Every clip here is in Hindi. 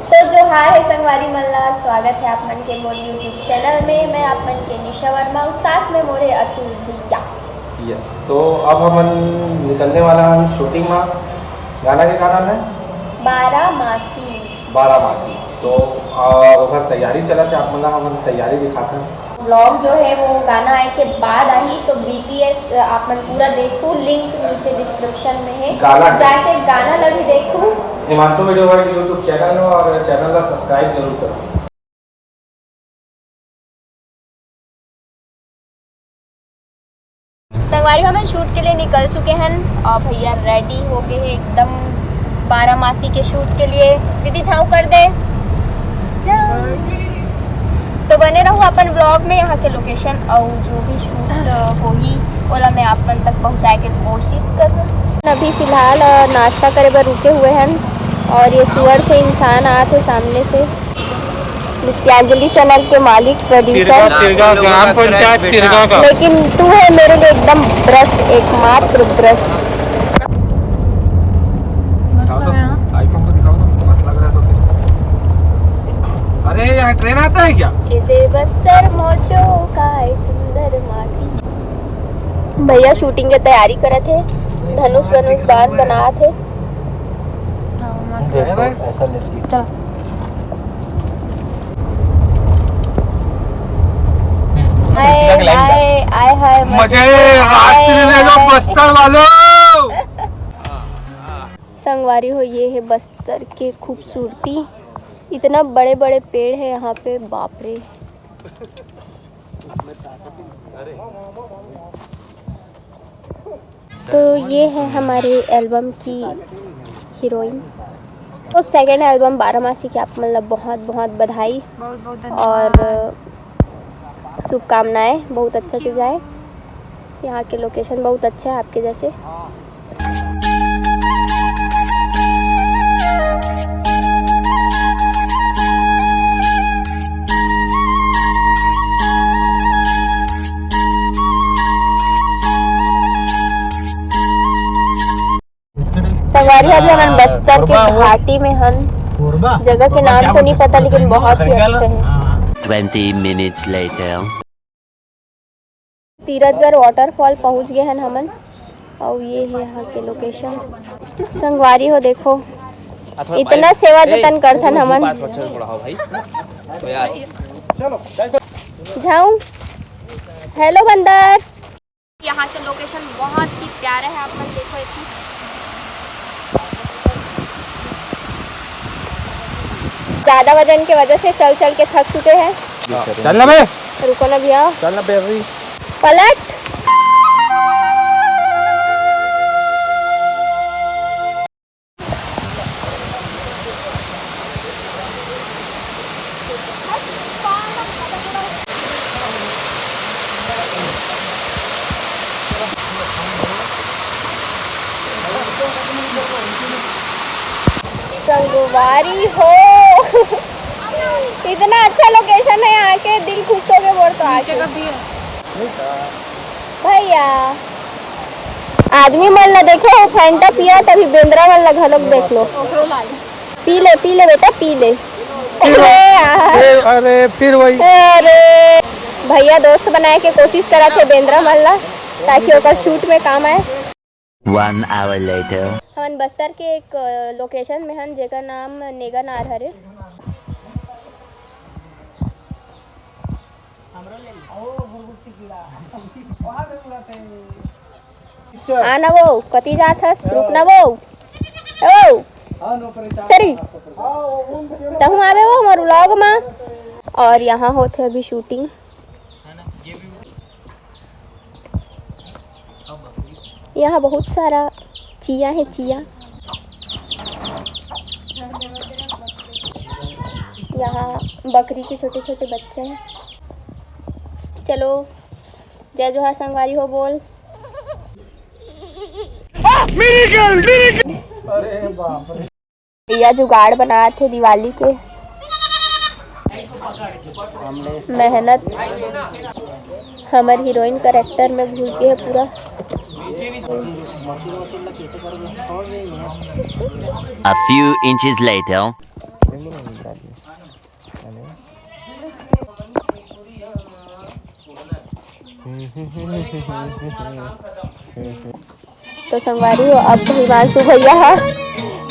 तो जो हाय है संगवारी मल्ला, स्वागत है आप मन के मोर यूट्यूब चैनल में। मैं आप मन के निशा वर्मा और साथ में मोरे अतुल भैया। यस, तो अब हम निकलने वाला है शूटिंग में। गाना के का नाम है? बारामासी। बारामासी। तो उधर तैयारी चला था, आप मतलब हम तैयारी दिखा था। व्लॉग जो है वो गाना आए के बाद आई, तो BTS आप मन पूरा देखो, लिंक नीचे डिस्क्रिप्शन में है, जाके गाना लगी देखो। Himanshu video world YouTube channel और चैनल का सब्सक्राइब जरूर करो। संगवारी हम शूट के लिए निकल चुके हैं और भैया रेडी हो गए हैं एकदम बारामासी के शूट के लिए। दीदी झाऊ कर दे तो बने रहो अपन ब्लॉग में। यहाँ के लोकेशन और जो भी शूट होगी ओला मैं आप मन तक पहुँचाए के कोशिश करूँ। अभी फ़िलहाल नाश्ता करे पर रुके हुए हैं और ये सुअर से इंसान आए थे सामने से। नित्यांजलि चैनल के मालिक प्रोड्यूसर, ग्राम पंचायत तिरगा का। लेकिन तू है मेरे लिए एकदम ब्रश, एकमात्र ब्रश। आईफोन तो दिखाओ तो मस्त लग रहा है। तो अरे यहाँ ट्रेन आता है क्या? ये बस्तर मोचो का सुंदर माटी। भैया शूटिंग की तैयारी करे थे, धनुष वनुष बाण बना थे। ऐसा लेती चलो हाय मजे रात से ले लो बस्तर वालों। संगवारी हो, ये है बस्तर के खूबसूरती। इतना बड़े बड़े पेड़ है यहाँ पे, बाप रे। तो ये है हमारे एल्बम की हीरोइन। तो सेकंड एल्बम बारामासी की आप मतलब बहुत बहुत बधाई और शुभकामनाएं। बहुत अच्छा से जाए। यहाँ के लोकेशन बहुत अच्छे हैं आपके जैसे। संगवारी अभी हम बस्तर के घाटी में हन। जगह के नाम तो नहीं पता लेकिन बहुत ही अच्छे हैं। 20 minutes later. तीरथगढ़ वाटरफॉल पहुंच गए हैं हमन और ये है यहाँ के लोकेशन। संगवारी हो देखो, इतना सेवा जतन करथन हमन। जाऊं हेलो बंदर। यहाँ के लोकेशन बहुत ही प्यारे हैं, आप मन देखो। इतनी ज्यादा वजन के वजह से चल चल के थक चुके हैं। चलना बे, रुको ना भैया, चलना बे अभी। पलट। संगवारी हो इतना अच्छा लोकेशन है यहाँ के, दिल खुश हो गए। बोल तो आके भैया आदमी मन ला देखे फैंटा पिया, तभी बेंद्रा मन ला घलोक देख लो। पी ले बेटा पी ले। अरे फिर वही। अरे भैया दोस्त बनाए के कोशिश करा थे बेंद्रा मन ला, ताकि ओकर शूट में काम आए। 1 hour later. हम बस्तर के एक लोकेशन में हन जेका नाम नेगा नार हरे। आना वो कति जात हस, रुकना वो ओ चरी तहु आवे वो हमार व्लॉग में। और यहाँ होते अभी शूटिंग। यहाँ बहुत सारा चिया है, चिया। यहाँ बकरी के छोटे छोटे बच्चे हैं। चलो जय जोहार संगवारी हो बोल। अरे बाप रे। भैया जुगाड़ बनाए थे दिवाली के। मेहनत हमारे हीरोइन कैरेक्टर में घुस गए पूरा। A few inches later. तो संगवारी हो, अब हिमांशु भैया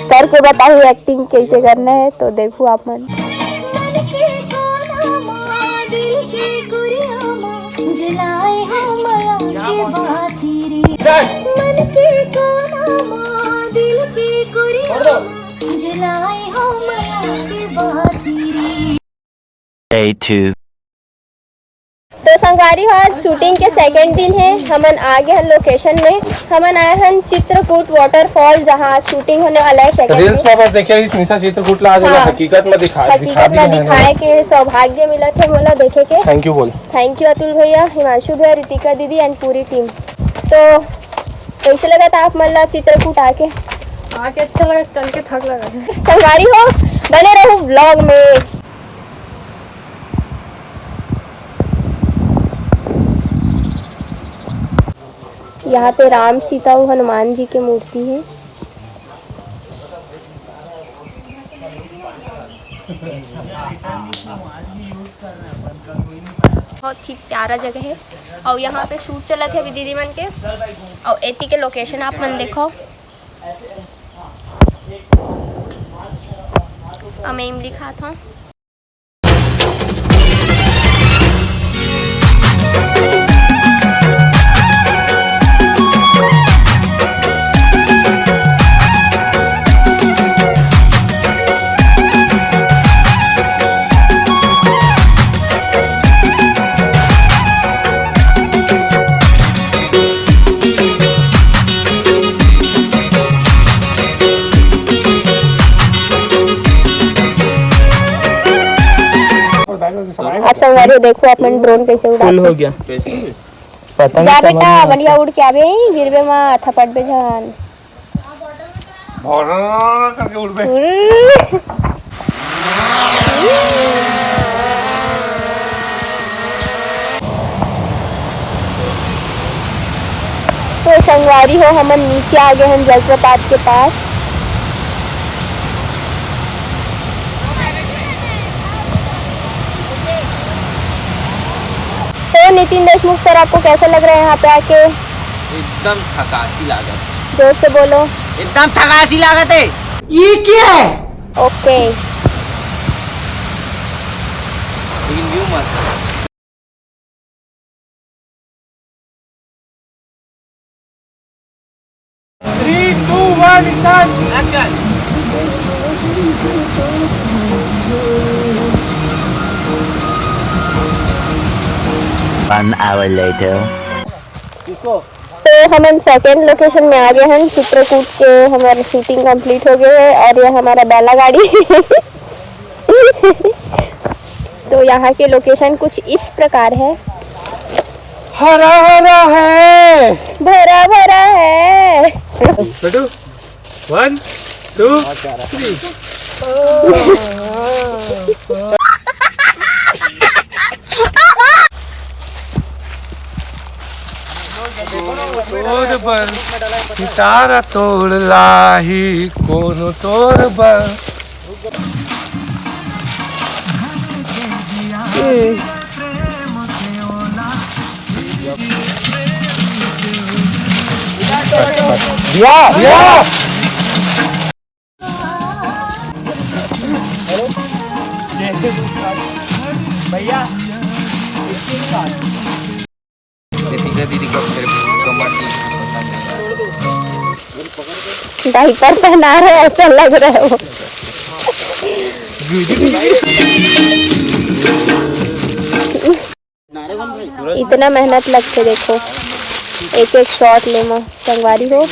करके बताओ एक्टिंग कैसे करना है, तो देखो आप मन। Day 2. तो संगवारी हो, आज शूटिंग के सेकंड दिन है। हमन आ गए हैं लोकेशन में। हमन आए हैं चित्रकूट वाटरफॉल, जहाँ आज शूटिंग होने वाला है सेकंड रील्स में बस देखिए इस निशा चित्रकूट ला जो हाँ। हकीकत में दिखाए के सौभाग्य मिला थे मोला देखे के। थैंक यू बोल। थैंक यू अतुल भैया, हिमांशु भैया, रितिका दीदी एंड पूरी टीम। तो कैसे लगा था आप मतलब चित्रकूट आके? अच्छा लगा, चल के थक लगा। संगवारी हो, बने रहो व्लॉग में। यहाँ पे राम सीता और हनुमान जी की मूर्ति है। बहुत ही प्यारा जगह है और यहाँ पे शूट चला थे अभी दीदी मन के। और एती के लोकेशन आप मन देखो। मैं इमली खात हूँ। आप संगवारी देखो अपन ड्रोन कैसे उड़ा फुल हो गया। जा बेटा, बढ़िया उड़ के आवे, गिरबे मत, थपट बे जान करके उड़ पे। तो संगवारी हो, हमन नीचे आ गए हैं जलप्रपात के पास। तो नितिन देशमुख सर, आपको कैसा लग रहा है यहाँ पे आके? एकदम थकासी लागत। जोर से बोलो। एकदम थकासी लागत है। ये क्या है? ओके। लेकिन व्यू मस्त है। Three two one start. Action. 1 hour later. तो हम सेकेंड लोकेशन में आ गए हैं चित्रकूट के। हमारी शूटिंग कंप्लीट हो गई है और ये हमारा बैला गाड़ी तो यहाँ के लोकेशन कुछ इस प्रकार है। हरा हरा है, भरा भरा है। 1 2 3। तोड़ बर सितारा तोड़ लाही कोनो तोड़ बर। भैया दीदी को डाइपर पहना रहे ऐसा लग रहा है वो। इतना मेहनत लगते देखो, एक एक शॉट ले में संगवारी हो।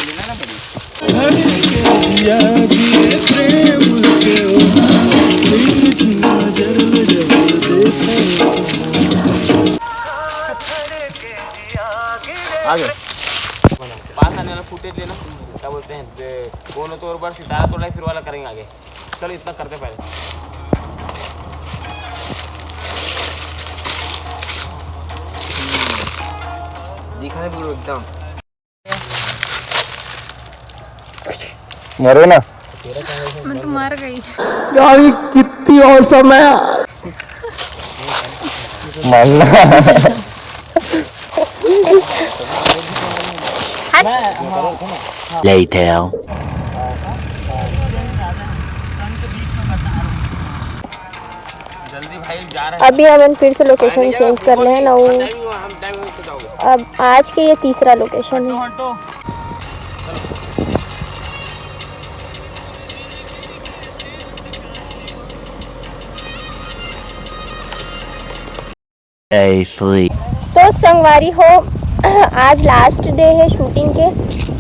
आगे पास आने वाला फुटेज लेना, क्या बोलते हैं, कोनो तोड़ पर सितारा तोड़ा फिर वाला करेंगे आगे। चलो इतना करते पहले। दिखाने पूरा एकदम मरो ना। मैं तो मर गई। गाड़ी कितनी औसम है यार। Later. जल्दी भाई जा रहे अभी हम फिर से लोकेशन चेंज कर रहे हैं ना। हैं हम टाइम से जाओगे अब आज के ये तीसरा लोकेशन है। हटो Day 3. तो संगवारी हो, आज लास्ट डे है शूटिंग के।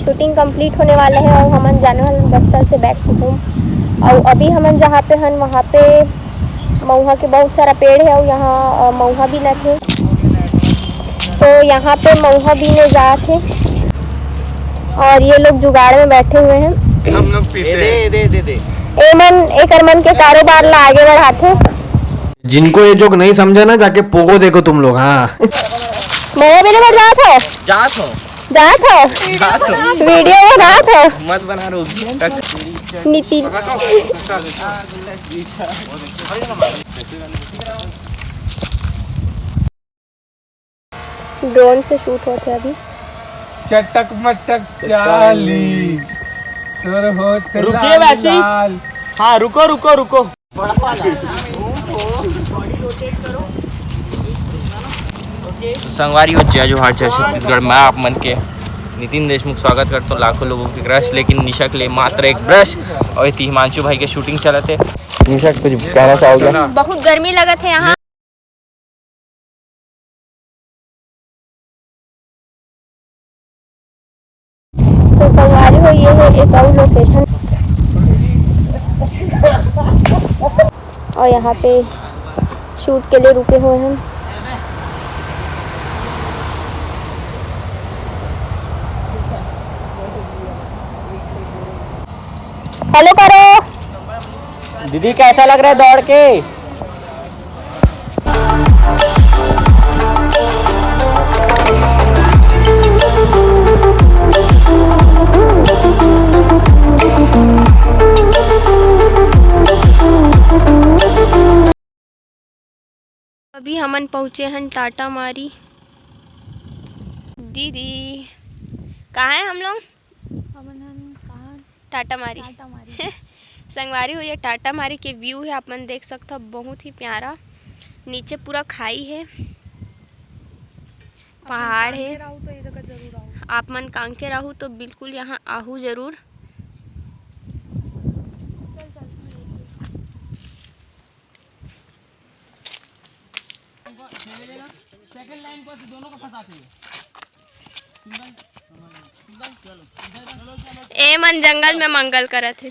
शूटिंग कंप्लीट होने वाला है और हम जाने वाले हैं बस्तर से बैक टू होम। और अभी हम जहाँ पे हैं वहाँ पे महुआ के बहुत सारा पेड़ है और यहाँ महुआ भी न थे, तो यहाँ पे महुआ भी ने जा थे और ये लोग जुगाड़ में बैठे हुए हैं। हम लोग पीते हैं। दे एकर मन के कारोबार ला आगे बढ़ाते। जिनको ये जोक नहीं समझा ना, जाके पोगो देखो तुम लोग। हाँ मेरे बिना में जा था वीडियो बना था मत बना रहे नितिन। ड्रोन से शूट होते अभी। चटक मटक चाली तोर होते रुकिए लाल वैसे ही। लाल। हाँ रुको संगवारी बच्चे जो हाट छत्तीसगढ़ में आप मन के नितिन देशमुख स्वागत करते लाखों लोगों के ब्रश, लेकिन निशा के लिए मात्र एक ब्रश। और हिमांशु भाई के शूटिंग चला थे। निशा कुछ कहना चाहोगे? बहुत गर्मी लगत है यहाँ। तो संगवारी हो ये है एक और लोकेशन और यहाँ पे शूट के लिए रुके हुए हैं। हेलो करो दीदी कैसा लग रहा है दौड़ के? अभी हमन पहुँचे हैं टाटा मारी। दीदी कहाँ हैं हम लोग? टाटा मारी संगवारी हो ये टाटा मारी के व्यू है, आप मन देख सकते हो। बहुत ही प्यारा, नीचे पूरा खाई है, पहाड़ है। आप मन कांके रहू तो बिल्कुल यहाँ आहू जरूर। ए मन जंगल में मंगल करत है।